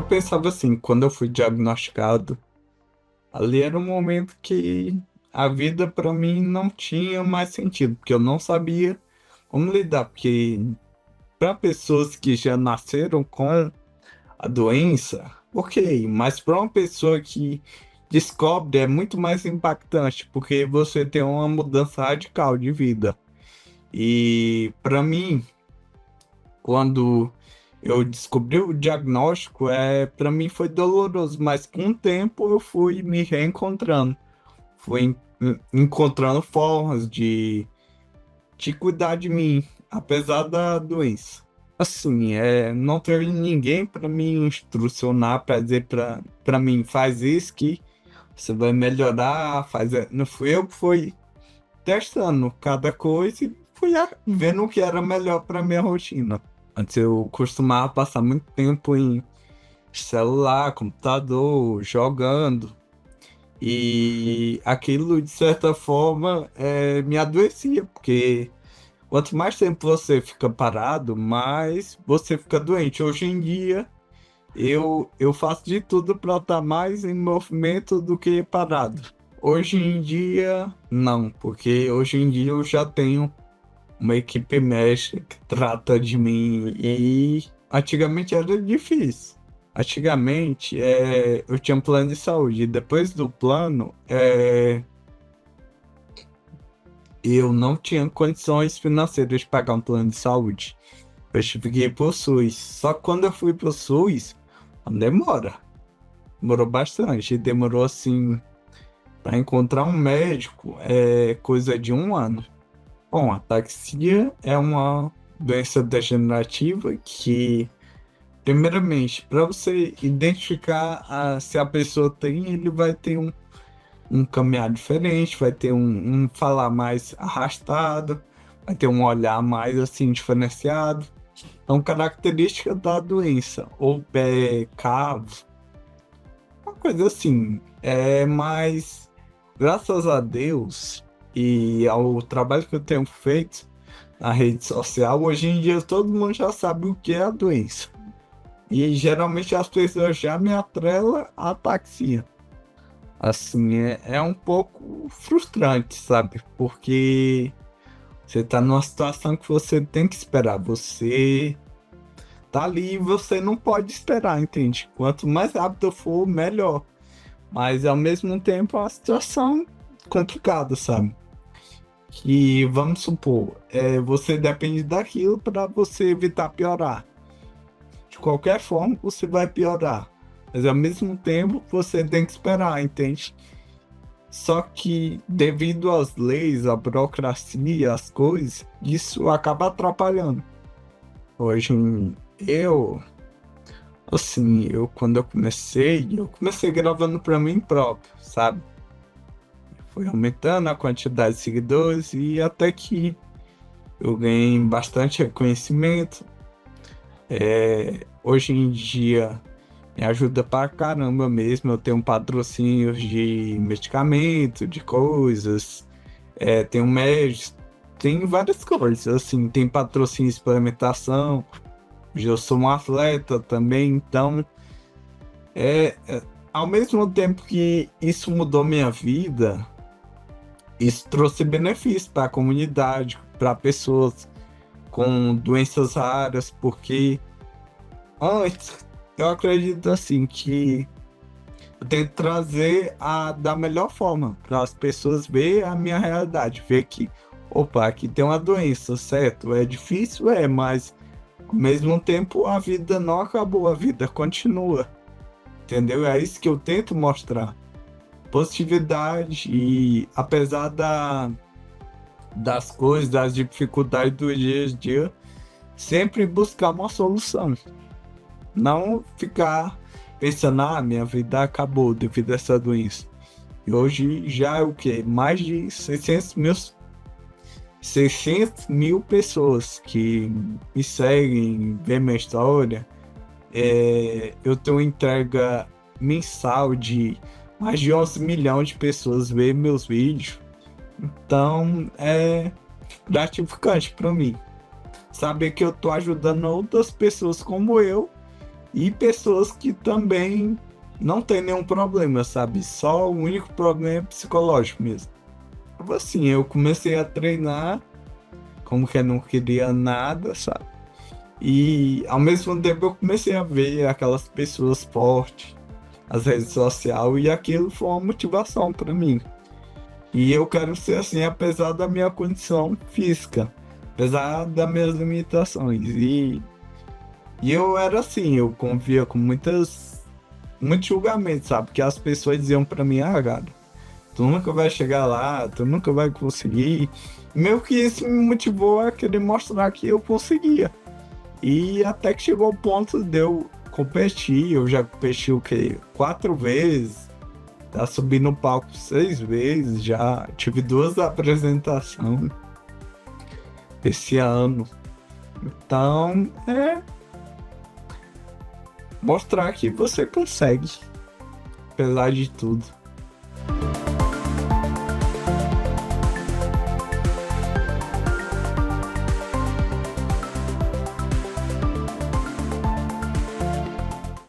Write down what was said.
pensava assim, quando eu fui diagnosticado, ali era um momento que a vida para mim não tinha mais sentido, porque eu não sabia como lidar, porque para pessoas que já nasceram com a doença, ok, mas para uma pessoa que descobre é muito mais impactante, porque você tem uma mudança radical de vida. E para mim, quando eu descobri o diagnóstico, para mim foi doloroso, mas com o tempo eu fui me reencontrando, fui encontrando formas de cuidar de mim, apesar da doença. Assim, não ter ninguém para me instrucionar, para dizer para mim, faz isso que você vai melhorar, não fui eu que fui testando cada coisa e fui vendo o que era melhor para minha rotina. Antes eu costumava passar muito tempo em celular, computador, jogando. E aquilo, de certa forma, me adoecia, porque quanto mais tempo você fica parado, mais você fica doente. Hoje em dia, eu faço de tudo para estar mais em movimento do que parado. Hoje em dia, não, porque hoje em dia eu já tenho uma equipe médica que trata de mim e antigamente era difícil. Antigamente, eu tinha um plano de saúde e depois do plano, eu não tinha condições financeiras de pagar um plano de saúde. Eu tive que ir pro SUS. Só que quando eu fui pro SUS, demora. Demorou bastante. Demorou assim, para encontrar um médico, coisa de 1 ano. Bom, a ataxia é uma doença degenerativa que, primeiramente, para você identificar se a pessoa tem, ele vai ter um caminhar diferente, vai ter um falar mais arrastado, vai ter um olhar mais assim diferenciado. Então, característica da doença, ou pé cavo, uma coisa assim. Mas, graças a Deus e ao trabalho que eu tenho feito na rede social, hoje em dia todo mundo já sabe o que é a doença. E geralmente as pessoas já me atrelam à ataxia. Assim, é um pouco frustrante, sabe? Porque você tá numa situação que você tem que esperar. Você tá ali e você não pode esperar, entende? Quanto mais rápido for, melhor. Mas ao mesmo tempo é uma situação complicada, sabe? Que vamos supor, você depende daquilo para você evitar piorar. De qualquer forma, você vai piorar. Mas ao mesmo tempo, você tem que esperar, entende? Só que devido às leis, à burocracia, às coisas, isso acaba atrapalhando. Hoje, eu, assim, quando eu comecei gravando para mim próprio, sabe? Foi aumentando a quantidade de seguidores e até que eu ganhei bastante reconhecimento. Hoje em dia me ajuda pra caramba mesmo. Eu tenho patrocínios de medicamento, de coisas, tenho médicos, tem várias coisas. Assim, tem patrocínio de suplementação. Hoje eu sou um atleta também, então ao mesmo tempo que isso mudou minha vida, isso trouxe benefícios para a comunidade, para pessoas com doenças raras, porque antes eu acredito assim que eu tenho que trazer da melhor forma para as pessoas verem a minha realidade, ver que, opa, aqui tem uma doença, certo? É difícil, mas ao mesmo tempo a vida não acabou, a vida continua, entendeu? É isso que eu tento mostrar. Positividade e apesar das coisas, das dificuldades do dia a dia, sempre buscar uma solução. Não ficar pensando, minha vida acabou devido a essa doença. E hoje já é o quê? Mais de 600 mil pessoas que me seguem, vê minha história. Eu tenho entrega mensal de mais de 11 milhões de pessoas ver meus vídeos. Então é gratificante para mim saber que eu tô ajudando outras pessoas como eu E pessoas que também não tem nenhum problema, sabe? Só o único problema é psicológico mesmo. Tipo assim, eu comecei a treinar como que eu não queria nada, sabe? E ao mesmo tempo eu comecei a ver aquelas pessoas fortes, as redes sociais, e aquilo foi uma motivação para mim. E eu quero ser assim, apesar da minha condição física, apesar das minhas limitações. E eu era assim, eu convia com muitos julgamentos, sabe? Que as pessoas diziam para mim, ah, cara, tu nunca vai chegar lá, tu nunca vai conseguir. Meio que isso me motivou a querer mostrar que eu conseguia. E até que chegou o ponto de eu competir, eu já competi o quê? 4 vezes, já subi no palco 6 vezes, já tive 2 apresentações esse ano. Então, é mostrar que você consegue, apesar de tudo.